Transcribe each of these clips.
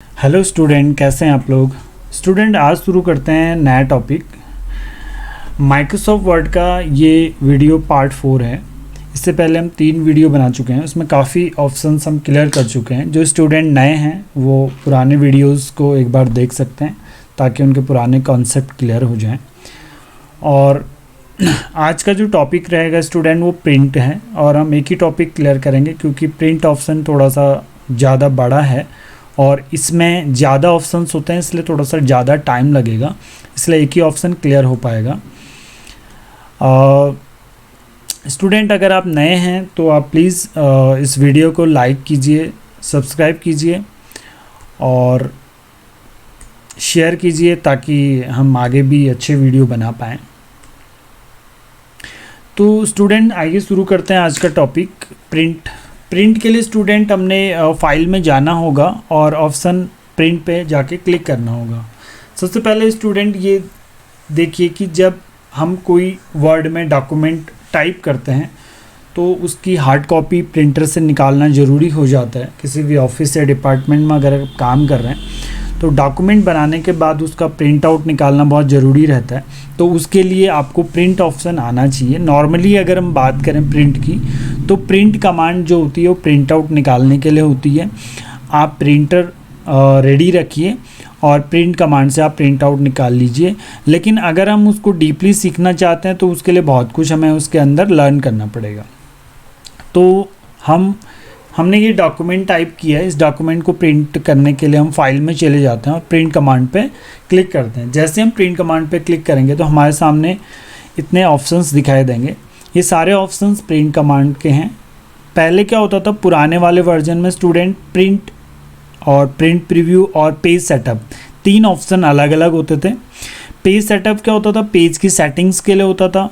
Hello student, कैसे हैं आप लोग। स्टूडेंट, आज शुरू करते हैं नया टॉपिक। माइक्रोसॉफ्ट वर्ड का ये वीडियो पार्ट 4 है। इससे पहले हम 3 वीडियो बना चुके हैं, उसमें काफ़ी ऑप्शंस हम क्लियर कर चुके हैं। जो स्टूडेंट नए हैं वो पुराने वीडियोस को एक बार देख सकते हैं ताकि उनके पुराने कॉन्सेप्ट क्लियर हो जाएं। और आज का जो टॉपिक रहेगा स्टूडेंट वो प्रिंट है, और हम एक ही टॉपिक क्लियर करेंगे क्योंकि प्रिंट ऑप्शन थोड़ा सा ज़्यादा बड़ा है और इसमें ज़्यादा ऑप्शंस होते हैं, इसलिए थोड़ा सा ज़्यादा टाइम लगेगा, इसलिए एक ही ऑप्शन क्लियर हो पाएगा। स्टूडेंट, अगर आप नए हैं तो आप प्लीज़ इस वीडियो को लाइक कीजिए, सब्सक्राइब कीजिए और शेयर कीजिए ताकि हम आगे भी अच्छे वीडियो बना पाएँ। तो स्टूडेंट, आइए शुरू करते हैं आज का टॉपिक प्रिंट के लिए स्टूडेंट हमने फाइल में जाना होगा और ऑप्शन प्रिंट पे जाके क्लिक करना होगा। सबसे पहले स्टूडेंट ये देखिए कि जब हम कोई वर्ड में डॉक्यूमेंट टाइप करते हैं तो उसकी हार्ड कॉपी प्रिंटर से निकालना ज़रूरी हो जाता है। किसी भी ऑफिस या डिपार्टमेंट में अगर आप काम कर रहे हैं तो डॉक्यूमेंट बनाने के बाद उसका प्रिंट आउट निकालना बहुत ज़रूरी रहता है। तो उसके लिए आपको प्रिंट ऑप्शन आना चाहिए। नॉर्मली अगर हम बात करें प्रिंट की तो प्रिंट कमांड जो होती है वो प्रिंट आउट निकालने के लिए होती है। आप प्रिंटर रेडी रखिए और प्रिंट कमांड से आप प्रिंट आउट निकाल लीजिए। लेकिन अगर हम उसको डीपली सीखना चाहते हैं तो उसके लिए बहुत कुछ हमें उसके अंदर लर्न करना पड़ेगा। तो हमने ये डॉक्यूमेंट टाइप किया है, इस डॉक्यूमेंट को प्रिंट करने के लिए हम फाइल में चले जाते हैं और प्रिंट कमांड पे क्लिक करते हैं। जैसे हम प्रिंट कमांड पे क्लिक करेंगे तो हमारे सामने इतने ऑप्शंस दिखाई देंगे। ये सारे ऑप्शंस प्रिंट कमांड के हैं। पहले क्या होता था, पुराने वाले वर्जन में स्टूडेंट प्रिंट और प्रिंट प्रीव्यू और पेज सेटअप 3 ऑप्शन अलग अलग होते थे। पेज सेटअप क्या होता था, पेज की सेटिंग्स के लिए होता था।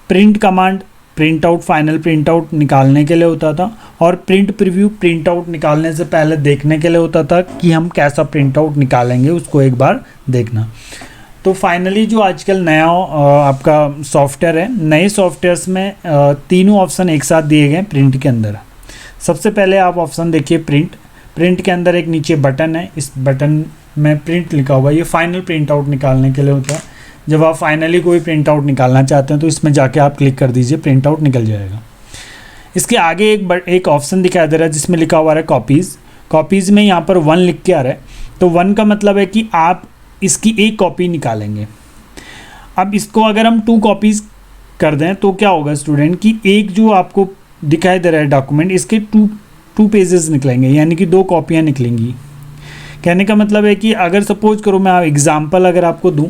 Print command print out, final print out निकालने के लिए होता था। और प्रिंट प्रीव्यू प्रिंट आउट निकालने से पहले देखने के लिए होता था कि हम कैसा प्रिंट आउट निकालेंगे, उसको एक बार देखना। तो फाइनली जो आजकल नया आपका सॉफ्टवेयर है, नए सॉफ्टवेयर्स में तीनों ऑप्शन एक साथ दिए गए प्रिंट के अंदर। सबसे पहले आप ऑप्शन देखिए प्रिंट के अंदर एक नीचे बटन है, इस बटन में प्रिंट लिखा हुआ है। ये फाइनल प्रिंट आउट निकालने के लिए होता है। जब आप फाइनली कोई प्रिंट आउट निकालना चाहते हैं तो इसमें जाके आप क्लिक कर दीजिए, प्रिंट आउट निकल जाएगा। इसके आगे एक ऑप्शन दिखाई दे रहा है जिसमें लिखा हुआ है कॉपीज़ में यहाँ पर 1 लिख के आ रहा है। तो 1 का मतलब है कि आप इसकी एक कॉपी निकालेंगे। अब इसको अगर हम 2 कॉपीज़ कर दें तो क्या होगा स्टूडेंट कि एक जो आपको दिखाई दे रहा है डॉक्यूमेंट, इसके 2 पेजेस निकलेंगे, यानी कि 2 कॉपियाँ निकलेंगी। कहने का मतलब है कि अगर सपोज करो मैं एग्जांपल अगर आपको दूं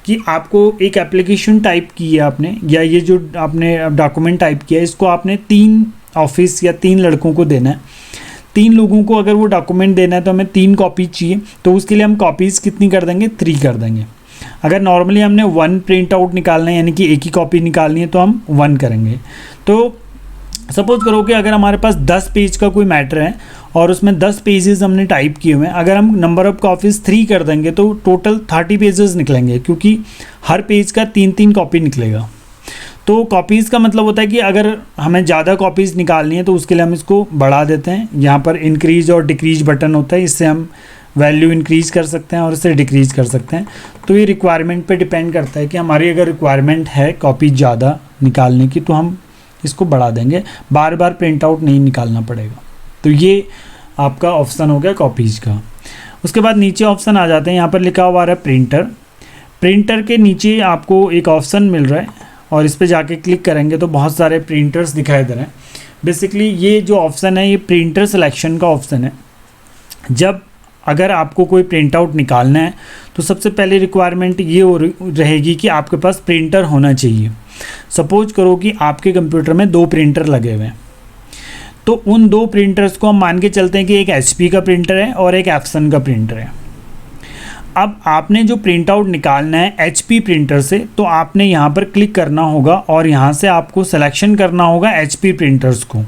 कि आपको एक एप्लीकेशन टाइप की है आपने, या ये जो आपने डॉक्यूमेंट टाइप किया है इसको आपने 3 ऑफिस या 3 लड़कों को देना है। 3 लोगों को अगर वो डॉक्यूमेंट देना है तो हमें 3 कॉपी चाहिए। तो उसके लिए हम कॉपीज़ कितनी कर देंगे, 3 कर देंगे। अगर नॉर्मली हमने 1 प्रिंट आउट निकालना है, यानी कि एक ही कॉपी निकालनी है, तो हम 1 करेंगे। तो सपोज करो कि अगर हमारे पास 10 पेज का कोई मैटर है और उसमें 10 पेजेस हमने टाइप किए हुए हैं, अगर हम नंबर ऑफ़ कॉपीज़ 3 कर देंगे तो टोटल 30 पेजेस निकलेंगे, क्योंकि हर पेज का 3-3 कॉपी निकलेगा। तो कॉपीज़ का मतलब होता है कि अगर हमें ज़्यादा कॉपीज़ निकालनी है तो उसके लिए हम इसको बढ़ा देते हैं। यहाँ पर इंक्रीज और डिक्रीज बटन होता है, इससे हम वैल्यू इंक्रीज़ कर सकते हैं और इससे डिक्रीज़ कर सकते हैं। तो ये रिक्वायरमेंट पे डिपेंड करता है कि हमारी अगर रिक्वायरमेंट है कॉपी ज़्यादा निकालने की तो हम इसको बढ़ा देंगे, बार बार प्रिंट आउट नहीं निकालना पड़ेगा। तो ये आपका ऑप्शन हो गया कॉपीज़ का। उसके बाद नीचे ऑप्शन आ जाते हैं, यहाँ पर लिखा हुआ है प्रिंटर के नीचे आपको एक ऑप्शन मिल रहा है और इस पर जाके क्लिक करेंगे तो बहुत सारे प्रिंटर्स दिखाई दे रहे हैं। बेसिकली ये जो ऑप्शन है ये प्रिंटर सिलेक्शन का ऑप्शन है। जब अगर आपको कोई प्रिंट आउट निकालना है तो सबसे पहले रिक्वायरमेंट ये रहेगी कि आपके पास प्रिंटर होना चाहिए। सपोज करो कि आपके कंप्यूटर में 2 प्रिंटर लगे हुए हैं, तो उन 2 प्रिंटर्स को हम मान के चलते हैं कि एक HP का प्रिंटर है और एक एप्सन का प्रिंटर है। अब आपने जो प्रिंट आउट निकालना है HP प्रिंटर से, तो आपने यहाँ पर क्लिक करना होगा और यहाँ से आपको सिलेक्शन करना होगा HP प्रिंटर्स को,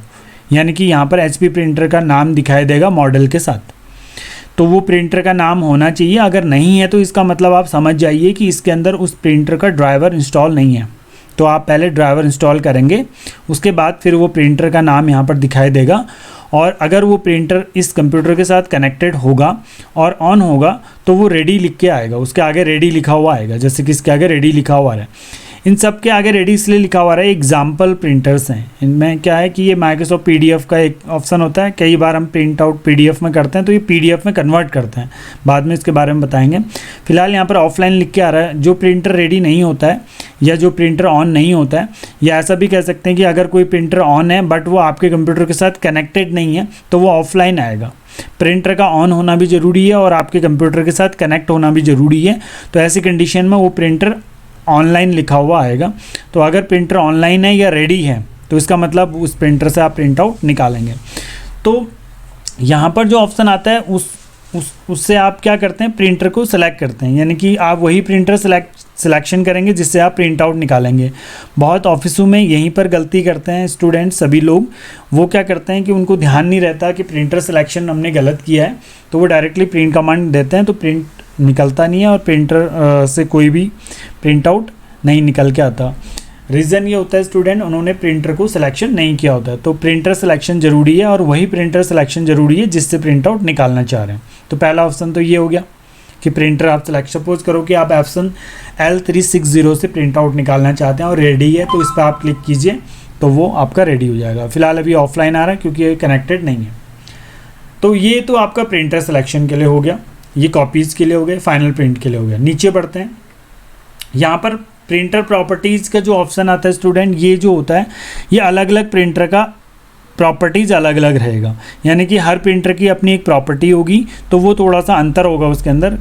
यानी कि यहाँ पर HP प्रिंटर का नाम दिखाई देगा मॉडल के साथ। तो वो प्रिंटर का नाम होना चाहिए। अगर नहीं है तो इसका मतलब आप समझ जाइए कि इसके अंदर उस प्रिंटर का ड्राइवर इंस्टॉल नहीं है। तो आप पहले ड्राइवर इंस्टॉल करेंगे, उसके बाद फिर वो प्रिंटर का नाम यहाँ पर दिखाई देगा और अगर वो प्रिंटर इस कंप्यूटर के साथ कनेक्टेड होगा और ऑन होगा तो वो रेडी लिख के आएगा, उसके आगे रेडी लिखा हुआ आएगा, जैसे कि इसके आगे रेडी लिखा हुआ है। इन सब के आगे रेडी इसलिए लिखा हुआ है, एग्जाम्पल प्रिंटर्स हैं। इनमें क्या है कि ये माइक्रोसॉफ्ट पीडीएफ का एक ऑप्शन होता है, कई बार हम प्रिंट आउट पीडीएफ में करते हैं तो ये पीडीएफ में कन्वर्ट करते हैं, बाद में इसके बारे में बताएंगे। फिलहाल यहाँ पर ऑफलाइन लिख के आ रहा है, जो प्रिंटर रेडी नहीं होता है या जो प्रिंटर ऑन नहीं होता है, या ऐसा भी कह सकते हैं कि अगर कोई प्रिंटर ऑन है बट वो आपके कंप्यूटर के साथ कनेक्टेड नहीं है तो वो ऑफलाइन आएगा। प्रिंटर का ऑन होना भी ज़रूरी है और आपके कंप्यूटर के साथ कनेक्ट होना भी ज़रूरी है, तो ऐसी कंडीशन में वो प्रिंटर ऑनलाइन लिखा हुआ आएगा। तो अगर प्रिंटर ऑनलाइन है या रेडी है तो इसका मतलब उस प्रिंटर से आप प्रिंट आउट निकालेंगे। तो यहाँ पर जो ऑप्शन आता है उससे आप क्या करते हैं, प्रिंटर को सिलेक्ट करते हैं, यानी कि आप वही प्रिंटर सिलेक्शन करेंगे जिससे आप प्रिंट आउट निकालेंगे। बहुत ऑफिसों में यहीं पर गलती करते हैं स्टूडेंट, सभी लोग, वो क्या करते हैं कि उनको ध्यान नहीं रहता कि प्रिंटर सिलेक्शन हमने गलत किया है, तो वो डायरेक्टली प्रिंट कमांड देते हैं तो प्रिंट निकलता नहीं है और प्रिंटर से कोई भी प्रिंट आउट नहीं निकल के आता। रीज़न ये होता है स्टूडेंट, उन्होंने प्रिंटर को सिलेक्शन नहीं किया होता है। तो प्रिंटर सिलेक्शन ज़रूरी है और वही प्रिंटर सिलेक्शन ज़रूरी है जिससे प्रिंट आउट निकालना चाह रहे हैं। तो पहला ऑप्शन तो ये हो गया कि प्रिंटर आप सिलेक्ट, सपोज करो कि आप ऑप्शन L360 से प्रिंट आउट निकालना चाहते हैं और रेडी है, तो इस पर आप क्लिक कीजिए तो वो आपका रेडी हो जाएगा। फिलहाल अभी ऑफलाइन आ रहा है क्योंकि ये कनेक्टेड नहीं है। तो ये तो आपका प्रिंटर सिलेक्शन के लिए हो गया, ये कॉपीज़ के लिए हो गए, फाइनल प्रिंट के लिए हो गया। नीचे बढ़ते हैं, यहाँ पर प्रिंटर प्रॉपर्टीज़ का जो ऑप्शन आता है स्टूडेंट, ये जो होता है ये अलग अलग प्रिंटर का प्रॉपर्टीज़ अलग अलग रहेगा, यानी कि हर प्रिंटर की अपनी एक प्रॉपर्टी होगी, तो वो थोड़ा सा अंतर होगा उसके अंदर।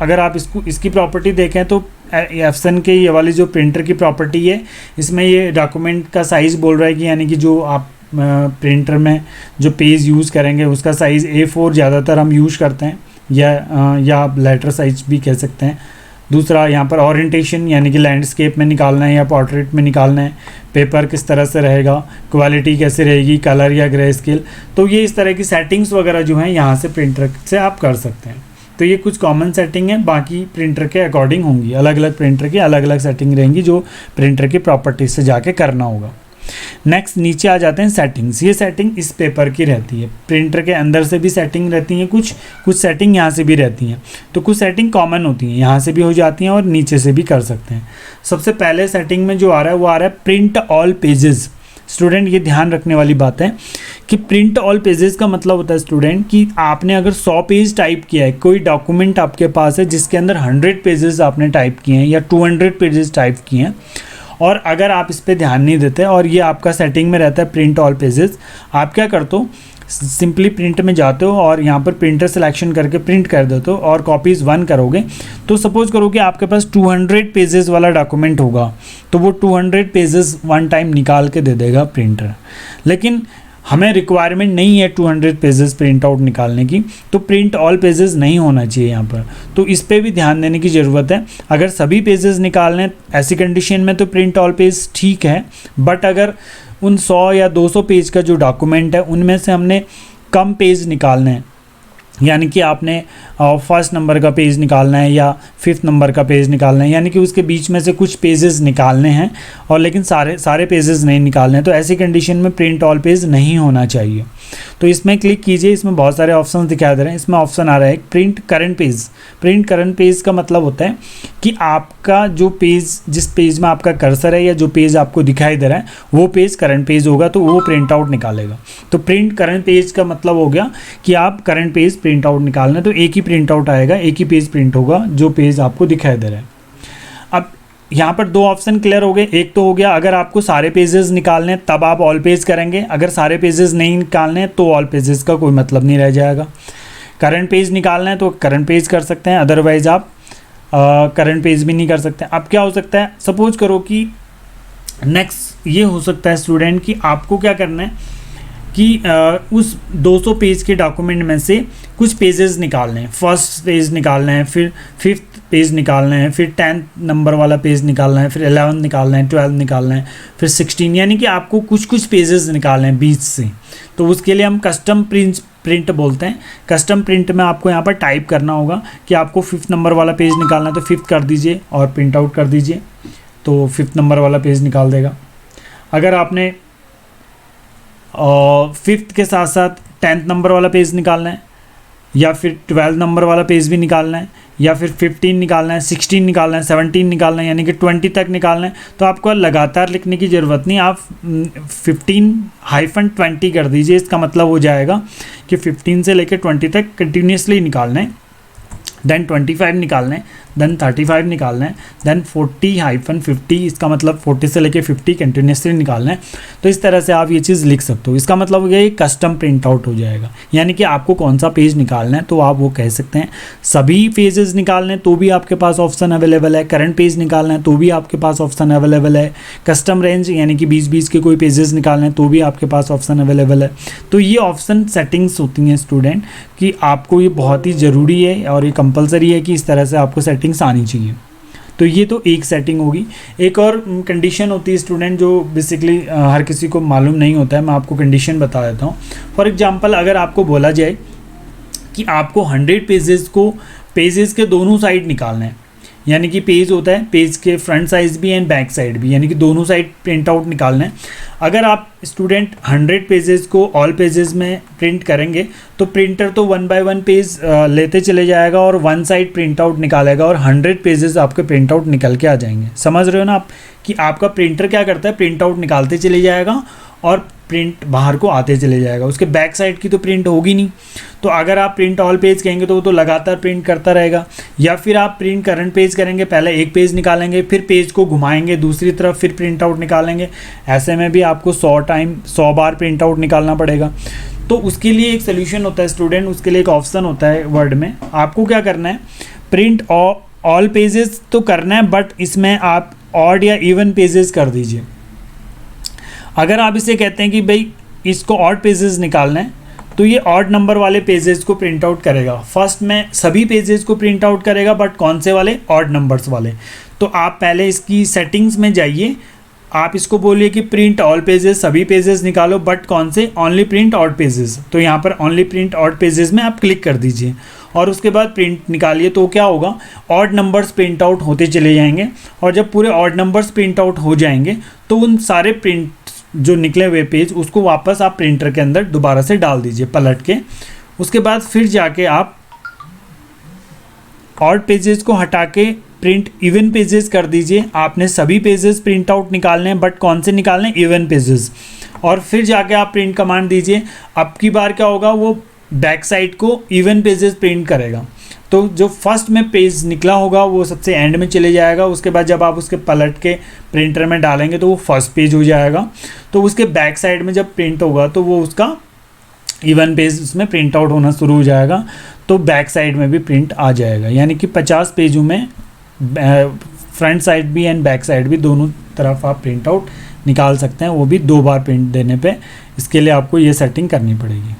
अगर आप इसकी प्रॉपर्टी देखें तो एफसन के ये वाली जो प्रिंटर की प्रॉपर्टी है, इसमें ये डॉक्यूमेंट का साइज़ बोल रहा है कि यानी कि जो आप प्रिंटर में जो पेज यूज़ करेंगे उसका साइज़ A4 ज़्यादातर हम यूज़ करते हैं, या आप लेटर साइज भी कह सकते हैं। दूसरा यहाँ पर ओरिएंटेशन, यानी कि लैंडस्केप में निकालना है या पोर्ट्रेट में निकालना है, पेपर किस तरह से रहेगा, क्वालिटी कैसे रहेगी, कलर या ग्रे स्केल, तो ये इस तरह की सेटिंग्स वगैरह जो हैं यहाँ से प्रिंटर से आप कर सकते हैं। तो ये कुछ कॉमन सेटिंग है, बाकी प्रिंटर के अकॉर्डिंग होंगी, अलग अलग प्रिंटर की अलग अलग सेटिंग रहेंगी जो प्रिंटर की प्रॉपर्टीज से जाके करना होगा। नेक्स्ट नीचे आ जाते हैं सेटिंग्स। ये सेटिंग इस पेपर की रहती है, प्रिंटर के अंदर से भी सेटिंग रहती हैं, कुछ सेटिंग यहाँ से भी रहती हैं। तो कुछ सेटिंग कॉमन होती हैं, यहाँ से भी हो जाती हैं और नीचे से भी कर सकते हैं। सबसे पहले सेटिंग में जो आ रहा है वो आ रहा है प्रिंट ऑल पेजेस। स्टूडेंट ये ध्यान रखने वाली बात है कि प्रिंट ऑल पेजेस का मतलब होता है स्टूडेंट कि आपने अगर 100 पेज टाइप किया है, कोई डॉक्यूमेंट आपके पास है जिसके अंदर 100 पेजेस आपने टाइप किए हैं या 200 पेजेस टाइप किए हैं, और अगर आप इस पर ध्यान नहीं देते और ये आपका सेटिंग में रहता है प्रिंट ऑल पेजेस, आप क्या करते हो, सिंपली प्रिंट में जाते हो और यहाँ पर प्रिंटर सिलेक्शन करके प्रिंट कर देते हो और कॉपीज़ 1 करोगे। तो सपोज करो कि आपके पास 200 पेजेस वाला डॉक्यूमेंट होगा, तो वो 200 पेजेस 1 टाइम निकाल के दे देगा प्रिंटर। लेकिन हमें रिक्वायरमेंट नहीं है 200 पेजेस प्रिंट आउट निकालने की, तो प्रिंट ऑल पेजेस नहीं होना चाहिए यहाँ पर। तो इस पे भी ध्यान देने की ज़रूरत है। अगर सभी पेजेस निकालने ऐसी कंडीशन में तो प्रिंट ऑल पेज ठीक है, बट अगर उन 100 या 200 पेज का जो डॉक्यूमेंट है उनमें से हमने कम पेज निकालने हैं, यानी कि आपने फर्स्ट नंबर का पेज निकालना है या 5th नंबर का पेज निकालना है, यानी कि उसके बीच में से कुछ पेजेस निकालने हैं और लेकिन सारे पेजेस नहीं निकालने हैं, तो ऐसी कंडीशन में प्रिंट ऑल पेज नहीं होना चाहिए। तो इसमें क्लिक कीजिए, इसमें बहुत सारे ऑप्शन दिखाई दे रहे हैं। इसमें ऑप्शन आ रहा है print current page. Print current page का मतलब होता है कि आपका जो पेज, जिस पेज में आपका कर्सर है या जो पेज आपको दिखाई दे रहा है वो पेज करंट पेज होगा, तो वो प्रिंट आउट निकालेगा। तो प्रिंट करंट पेज का मतलब हो गया कि आप करंट पेज प्रिंट आउट निकालना है, तो एक ही प्रिंट आउट आएगा, एक ही पेज प्रिंट होगा जो पेज आपको दिखाई दे रहा है। अब यहाँ पर 2 ऑप्शन क्लियर हो गए। एक तो हो गया अगर आपको सारे पेजेस निकालने हैं तब आप ऑल पेज करेंगे, अगर सारे पेजेस नहीं निकालने हैं तो ऑल पेजेस का कोई मतलब नहीं रह जाएगा। करंट पेज निकालना है तो करंट पेज कर सकते हैं, अदरवाइज आप करंट पेज भी नहीं कर सकते। अब क्या हो सकता है, सपोज करो कि नेक्स्ट ये हो सकता है स्टूडेंट कि आपको क्या करना है कि उस 200 पेज के डॉक्यूमेंट में से कुछ पेजेस निकालने हैं। फर्स्ट पेज निकालना है, फिर 5th पेज निकालना है, फिर 10th नंबर वाला पेज निकालना है, फिर 11th निकालना है, 12th निकालना है, फिर 16, यानी कि आपको कुछ पेजेस निकालने हैं बीच से। तो उसके लिए हम कस्टम प्रिंट बोलते हैं। कस्टम प्रिंट में आपको यहाँ पर टाइप करना होगा कि आपको 5th नंबर वाला पेज निकालना है तो 5th कर दीजिए और प्रिंट आउट कर दीजिए, तो 5th नंबर वाला पेज निकाल देगा। अगर आपने फिफ्थ के साथ साथ 10th नंबर वाला पेज निकालना है, या फिर 12 नंबर वाला पेज भी निकालना है, या फिर 15 निकालना है, 16 निकालना है, 17 निकालना है, यानी कि 20 तक निकालना है। तो आपको लगातार लिखने की ज़रूरत नहीं, आप 15-20 कर दीजिए। इसका मतलब हो जाएगा कि 15 से लेकर 20 तक कंटिन्यूसली निकालना है, देन 25 निकालना है, देन 35 निकालना है, देन 40-50, इसका मतलब 40 से लेके 50 कंटिन्यूसली निकालना है। तो इस तरह से आप ये चीज़ लिख सकते हो। इसका मतलब हो गया ये कस्टम प्रिंट आउट हो जाएगा, यानी कि आपको कौन सा पेज निकालना है तो आप वो कह सकते हैं। सभी पेजेस निकालने तो भी आपके पास ऑप्शन अवेलेबल है, करंट पेज निकालना है तो भी आपके पास ऑप्शन अवेलेबल है, कस्टम रेंज यानी कि 20-20 के कोई पेजेस निकालने हैं तो भी आपके पास ऑप्शन अवेलेबल है। तो ये ऑप्शन सेटिंग्स होती हैं स्टूडेंट कि आपको ये बहुत ही ज़रूरी है और ये कंपलसरी है कि इस तरह से आपको सेटिंग्स आनी चाहिए। तो ये तो एक सेटिंग होगी। एक और कंडीशन होती है स्टूडेंट जो बेसिकली हर किसी को मालूम नहीं होता है, मैं आपको कंडीशन बता देता हूँ। फॉर एग्जांपल अगर आपको बोला जाए कि आपको 100 पेजेस के दोनों साइड निकालना है, यानी कि पेज होता है, पेज के फ्रंट साइज भी एंड बैक साइड भी, यानी कि दोनों साइड प्रिंट आउट निकालना है। अगर आप स्टूडेंट 100 पेजेस को ऑल पेजेस में प्रिंट करेंगे तो प्रिंटर तो 1 बाय 1 पेज लेते चले जाएगा और वन साइड प्रिंट आउट निकालेगा और 100 पेजेस आपके प्रिंट आउट निकल के आ जाएंगे। समझ रहे हो ना आप कि आपका प्रिंटर क्या करता है, प्रिंट आउट निकालते चले जाएगा और प्रिंट बाहर को आते चले जाएगा, उसके बैक साइड की तो प्रिंट होगी नहीं। तो अगर आप प्रिंट ऑल पेज कहेंगे तो वो तो लगातार प्रिंट करता रहेगा, या फिर आप प्रिंट करंट पेज करेंगे, पहले एक पेज निकालेंगे फिर पेज को घुमाएंगे दूसरी तरफ फिर प्रिंट आउट निकालेंगे। ऐसे में भी आपको 100 बार प्रिंट आउट निकालना पड़ेगा। तो उसके लिए एक सोल्यूशन होता है स्टूडेंट, उसके लिए एक ऑप्शन होता है वर्ड में। आपको क्या करना है, प्रिंट ऑल पेजेस तो करना है, बट इसमें आप ऑड या इवन पेजेस कर दीजिए। अगर आप इसे कहते हैं कि भाई इसको ऑड पेजेस निकालना है तो ये ऑड नंबर वाले पेजेस को प्रिंट आउट करेगा। फर्स्ट में सभी पेजेस को प्रिंट आउट करेगा, बट कौन से वाले, ऑड नंबर्स वाले। तो आप पहले इसकी सेटिंग्स में जाइए, आप इसको बोलिए कि प्रिंट ऑल पेजेस, सभी पेजेस निकालो, बट कौन से, ओनली प्रिंट ऑड पेजेस। तो यहाँ पर ओनली प्रिंट ऑड पेजेस में आप क्लिक कर दीजिए और उसके बाद प्रिंट निकालिए। तो क्या होगा, ऑड नंबर्स प्रिंट आउट होते चले जाएंगे और जब पूरे ऑड नंबर्स प्रिंट आउट हो जाएंगे तो उन सारे प्रिंट जो निकले हुए पेज उसको वापस आप प्रिंटर के अंदर दोबारा से डाल दीजिए पलट के। उसके बाद फिर जाके आप ऑड पेजेस को हटा के प्रिंट इवन पेजेस कर दीजिए। आपने सभी पेजेस प्रिंट आउट निकालने हैं, बट कौन से निकालने हैं, इवन पेजेस। और फिर जाके आप प्रिंट कमांड दीजिए। अब की बार क्या होगा, वो बैक साइड को इवन पेजेस प्रिंट करेगा। तो जो फर्स्ट में पेज निकला होगा वो सबसे एंड में चले जाएगा। उसके बाद जब आप उसके पलट के प्रिंटर में डालेंगे तो वो फर्स्ट पेज हो जाएगा। तो उसके बैक साइड में जब प्रिंट होगा तो वो उसका इवन पेज उसमें प्रिंट आउट होना शुरू हो जाएगा। तो बैक साइड में भी प्रिंट आ जाएगा, यानी कि 50 पेजों में फ्रंट साइड भी एंड बैक साइड भी दोनों तरफ आप प्रिंट आउट निकाल सकते हैं, वो भी 2 बार प्रिंट देने पे। इसके लिए आपको ये सेटिंग करनी पड़ेगी।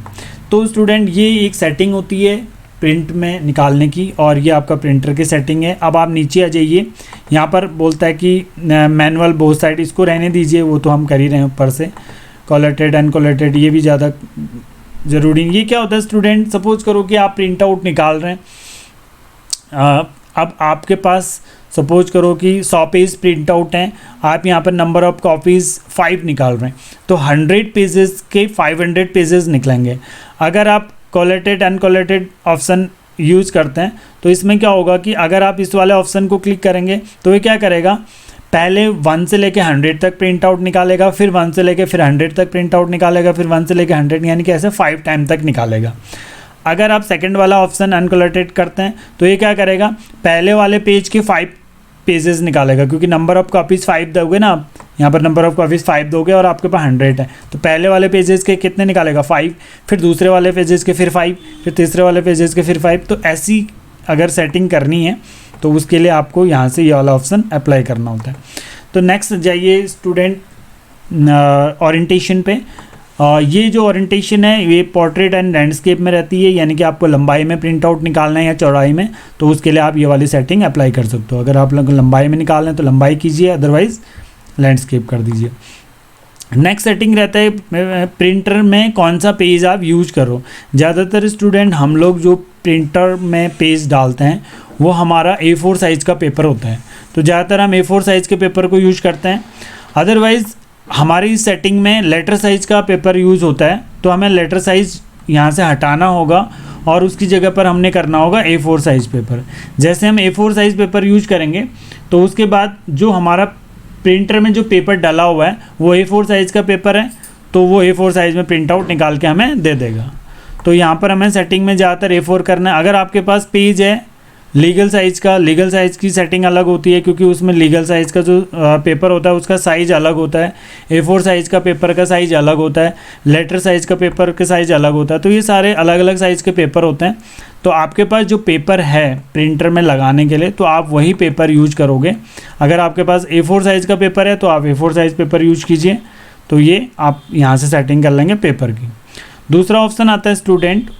तो स्टूडेंट ये एक सेटिंग होती है प्रिंट में निकालने की, और ये आपका प्रिंटर की सेटिंग है। अब आप नीचे आ जाइए, यहाँ पर बोलता है कि मैनुअल बोथ साइड, इसको रहने दीजिए, वो तो हम कर ही रहे हैं ऊपर से। कोलेटेड अनकोलेटेड ये भी ज़्यादा ज़रूरी नहीं। ये क्या होता है स्टूडेंट, सपोज करो कि आप प्रिंट आउट निकाल रहे हैं। अब आपके पास सपोज करो कि 100 पेज प्रिंट आउट हैं, आप यहाँ पर नंबर ऑफ़ कॉपीज़ 5 निकाल रहे हैं, तो 100 पेजेस के 500 पेजेस निकलेंगे। अगर आप कोलेटेड अनकोलेटेड ऑप्शन यूज़ करते हैं तो इसमें क्या होगा कि अगर आप इस वाले ऑप्शन को क्लिक करेंगे तो ये क्या करेगा, पहले 1 से लेके 100 तक प्रिंट आउट निकालेगा, फिर 1 से लेके फिर 100 तक प्रिंट आउट निकालेगा, फिर 1 से लेके 100, यानी कि ऐसे 5 टाइम तक निकालेगा। अगर आप सेकंड वाला ऑप्शन अनकोलेटेड करते हैं तो ये क्या करेगा, पहले वाले पेज के 5 पेजेस निकालेगा, क्योंकि नंबर ऑफ़ कॉपीज़ 5 दोगे ना आप, यहाँ पर नंबर ऑफ़ कॉपीज़ 5 दोगे और आपके पास 100 है, तो पहले वाले पेजेस के कितने निकालेगा, 5, फिर दूसरे वाले पेजेस के फिर 5, फिर तीसरे वाले पेजेस के फिर 5। तो ऐसी अगर सेटिंग करनी है तो उसके लिए आपको यहाँ से ये वाला ऑप्शन अप्लाई करना होता है। तो नेक्स्ट जाइए स्टूडेंट ओरिएंटेशन पे। ये जो ओरिएंटेशन है ये पोर्ट्रेट एंड लैंडस्केप में रहती है, यानी कि आपको लंबाई में प्रिंट आउट निकालना है या चौड़ाई में, तो उसके लिए आप ये वाली सेटिंग अप्लाई कर सकते हो। अगर आप लोग लंबाई में निकालना है तो लंबाई कीजिए, अदरवाइज़ लैंडस्केप कर दीजिए। नेक्स्ट सेटिंग रहता है प्रिंटर में कौन सा पेज आप यूज करो। ज़्यादातर स्टूडेंट हम लोग जो प्रिंटर में पेज डालते हैं वो हमारा A4 साइज़ का पेपर होता है, तो ज़्यादातर हम A4 साइज़ के पेपर को यूज करते हैं। अदरवाइज़ हमारी सेटिंग में लेटर साइज़ का पेपर यूज़ होता है, तो हमें लेटर साइज़ यहाँ से हटाना होगा और उसकी जगह पर हमने करना होगा A4 साइज़ पेपर। जैसे हम A4 साइज़ पेपर यूज करेंगे तो उसके बाद जो हमारा प्रिंटर में जो पेपर डला हुआ है वो A4 साइज़ का पेपर है, तो वो A4 साइज़ में प्रिंट आउट निकाल के हमें दे देगा। तो यहाँ पर हमें सेटिंग में ज़्यादातर A4 करना है। अगर आपके पास पेज है लीगल साइज़ की सेटिंग अलग होती है, क्योंकि उसमें लीगल साइज़ का जो पेपर होता है उसका साइज़ अलग होता है, A4 साइज़ का पेपर का साइज़ अलग होता है, लेटर साइज़ का पेपर का साइज़ अलग होता है। तो ये सारे अलग अलग साइज़ के पेपर होते हैं। तो आपके पास जो पेपर है प्रिंटर में लगाने के लिए तो आप वही पेपर यूज करोगे। अगर आपके पास A4 साइज़ का पेपर है तो आप A4 साइज़ पेपर यूज कीजिए। तो ये आप यहाँ से सेटिंग कर लेंगे पेपर की। दूसरा ऑप्शन आता है स्टूडेंट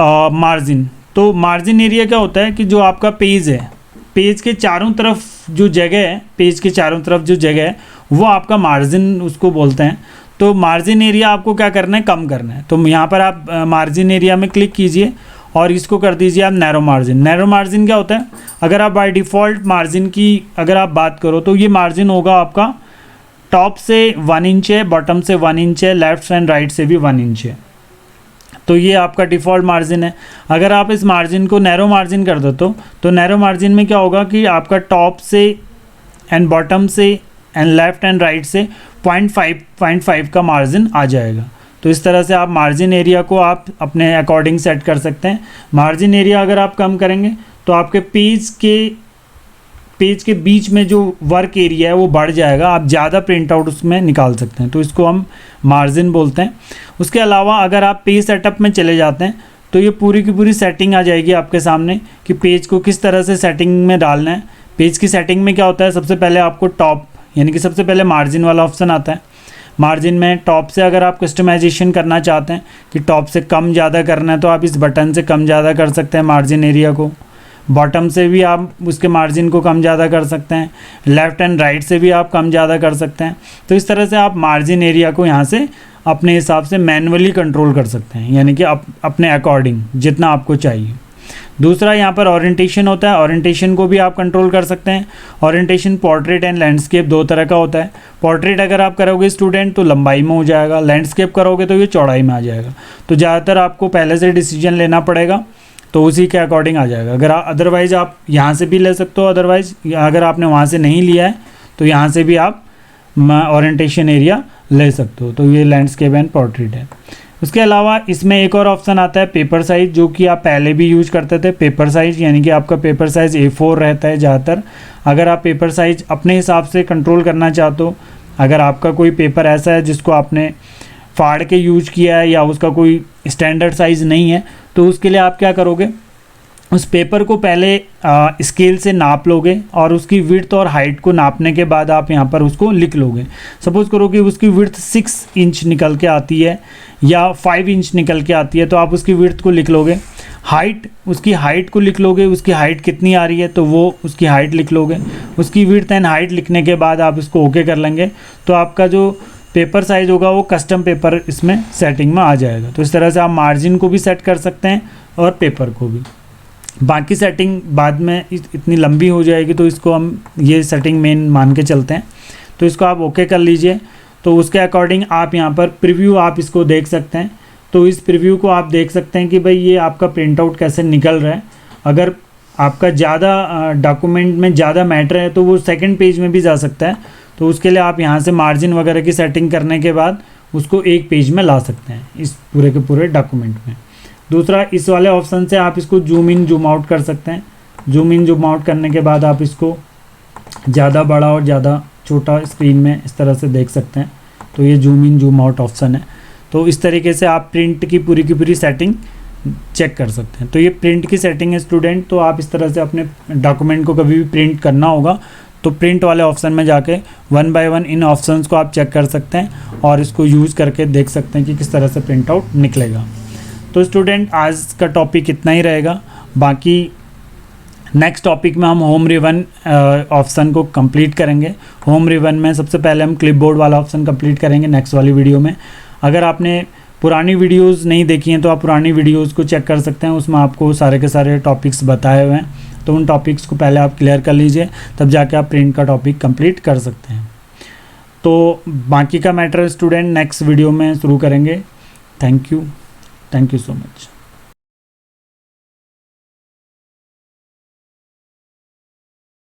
मार्जिन। तो मार्जिन एरिया क्या होता है कि जो आपका पेज है, पेज के चारों तरफ जो जगह है, पेज के चारों तरफ जो जगह है वो आपका मार्जिन उसको बोलते हैं। तो मार्जिन एरिया आपको क्या करना है, कम करना है। तो यहाँ पर आप मार्जिन एरिया में क्लिक कीजिए और इसको कर दीजिए आप नैरो मार्जिन। नैरो मार्जिन क्या होता है, अगर आप बाय डिफ़ॉल्ट मार्जिन की अगर आप बात करो तो ये मार्जिन होगा आपका टॉप से 1 इंच है, बॉटम से 1 इंच है, लेफ्ट एंड राइट से भी 1 इंच है। तो ये आपका डिफ़ॉल्ट मार्जिन है। अगर आप इस मार्जिन को नैरो मार्जिन कर दो तो नैरो मार्जिन में क्या होगा कि आपका टॉप से एंड बॉटम से एंड लेफ़्ट एंड राइट से 0.5 का मार्जिन आ जाएगा। तो इस तरह से आप मार्जिन एरिया को आप अपने अकॉर्डिंग सेट कर सकते हैं। मार्जिन एरिया अगर आप कम करेंगे तो आपके पेज के बीच में जो वर्क एरिया है वो बढ़ जाएगा, आप ज़्यादा प्रिंट आउट उसमें निकाल सकते हैं। तो इसको हम मार्जिन बोलते हैं। उसके अलावा अगर आप पेज सेटअप में चले जाते हैं तो ये पूरी की पूरी सेटिंग आ जाएगी आपके सामने कि पेज को किस तरह से सेटिंग में डालना है। पेज की सेटिंग में क्या होता है, सबसे पहले आपको टॉप यानी कि सबसे पहले मार्जिन वाला ऑप्शन आता है। मार्जिन में टॉप से अगर आप कस्टमाइजेशन करना चाहते हैं कि टॉप से कम ज़्यादा करना है तो आप इस बटन से कम ज़्यादा कर सकते हैं मार्जिन एरिया को। बॉटम से भी आप उसके मार्जिन को कम ज़्यादा कर सकते हैं, लेफ़्ट एंड राइट से भी आप कम ज़्यादा कर सकते हैं। तो इस तरह से आप मार्जिन एरिया को यहाँ से अपने हिसाब से मैनुअली कंट्रोल कर सकते हैं, यानी कि अपने अकॉर्डिंग जितना आपको चाहिए। दूसरा यहाँ पर ओरिएंटेशन होता है, ओरिएंटेशन को भी आप कंट्रोल कर सकते हैं। ओरिएंटेशन पोर्ट्रेट एंड लैंडस्केप दो तरह का होता है। पोर्ट्रेट अगर आप करोगे स्टूडेंट तो लंबाई में हो जाएगा, लैंडस्केप करोगे तो ये चौड़ाई में आ जाएगा। तो ज़्यादातर आपको पहले से डिसीजन लेना पड़ेगा, तो उसी के अकॉर्डिंग आ जाएगा। अगर अदरवाइज़ आप यहाँ से भी ले सकते हो, अदरवाइज़ अगर आपने वहाँ से नहीं लिया है तो यहाँ से भी आप ओरिएंटेशन एरिया ले सकते हो। तो ये लैंडस्केप एंड पोर्ट्रेट है। उसके अलावा इसमें एक और ऑप्शन आता है पेपर साइज़, जो कि आप पहले भी यूज करते थे। पेपर साइज़ यानी कि आपका पेपर साइज़ A4 रहता है ज़्यादातर। अगर आप पेपर साइज़ अपने हिसाब से कंट्रोल करना चाहते हो, अगर आपका कोई पेपर ऐसा है जिसको आपने फाड़ के यूज किया है या उसका कोई स्टैंडर्ड साइज़ नहीं है, तो उसके लिए आप क्या करोगे, उस पेपर को पहले स्केल से नाप लोगे और उसकी विड्थ और हाइट को नापने के बाद आप यहाँ पर उसको लिख लोगे। सपोज़ करो कि उसकी विड्थ 6 इंच निकल के आती है या 5 इंच निकल के आती है, तो आप उसकी विड्थ को लिख लोगे। उसकी हाइट को लिख लोगे, उसकी हाइट कितनी आ रही है तो वो उसकी हाइट लिख लोगे। उसकी विड्थ एंड हाइट लिखने के बाद आप इसको ओके कर लेंगे, तो आपका जो पेपर साइज़ होगा वो कस्टम पेपर इसमें सेटिंग में आ जाएगा। तो इस तरह से आप मार्जिन को भी सेट कर सकते हैं और पेपर को भी। बाकी सेटिंग बाद में इतनी लंबी हो जाएगी, तो इसको हम ये सेटिंग मेन मान के चलते हैं। तो इसको आप ओके कर लीजिए। तो उसके अकॉर्डिंग आप यहाँ पर प्रीव्यू आप इसको देख सकते हैं। तो इस प्रीव्यू को आप देख सकते हैं कि भाई ये आपका प्रिंट आउट कैसे निकल रहा है। अगर आपका ज़्यादा डॉक्यूमेंट में ज़्यादा मैटर है तो वो सेकंड पेज में भी जा सकता है। तो उसके लिए आप यहाँ से मार्जिन वगैरह की सेटिंग करने के बाद उसको एक पेज में ला सकते हैं इस पूरे के पूरे डॉक्यूमेंट में। दूसरा, इस वाले ऑप्शन से आप इसको जूम इन जूम आउट कर सकते हैं। जूम इन जूम आउट करने के बाद आप इसको ज़्यादा बड़ा और ज़्यादा छोटा स्क्रीन में इस तरह से देख सकते हैं। तो ये zoom in zoom out option है। तो इस तरीके से आप प्रिंट की पूरी सेटिंग चेक कर सकते हैं। तो ये प्रिंट की सेटिंग है स्टूडेंट। तो आप इस तरह से अपने डॉक्यूमेंट को कभी भी प्रिंट करना होगा तो प्रिंट वाले ऑप्शन में जाके 1 बाय 1 इन ऑप्शंस को आप चेक कर सकते हैं और इसको यूज़ करके देख सकते हैं कि किस तरह से प्रिंट आउट निकलेगा। तो स्टूडेंट आज का टॉपिक इतना ही रहेगा। बाकी नेक्स्ट टॉपिक में हम होम रिवन ऑप्शन को कंप्लीट करेंगे। होम रिवन में सबसे पहले हम क्लिपबोर्ड वाला ऑप्शन कंप्लीट करेंगे नेक्स्ट वाली वीडियो में। अगर आपने पुरानी वीडियोस नहीं देखी हैं तो आप पुरानी वीडियोस को चेक कर सकते हैं, उसमें आपको सारे के सारे टॉपिक्स बताए हुए हैं। तो उन टॉपिक्स को पहले आप क्लियर कर लीजिए, तब जाके आप प्रिंट का टॉपिक कंप्लीट कर सकते हैं। तो बाकी का मैटर स्टूडेंट नेक्स्ट वीडियो में शुरू करेंगे। Thank you so much.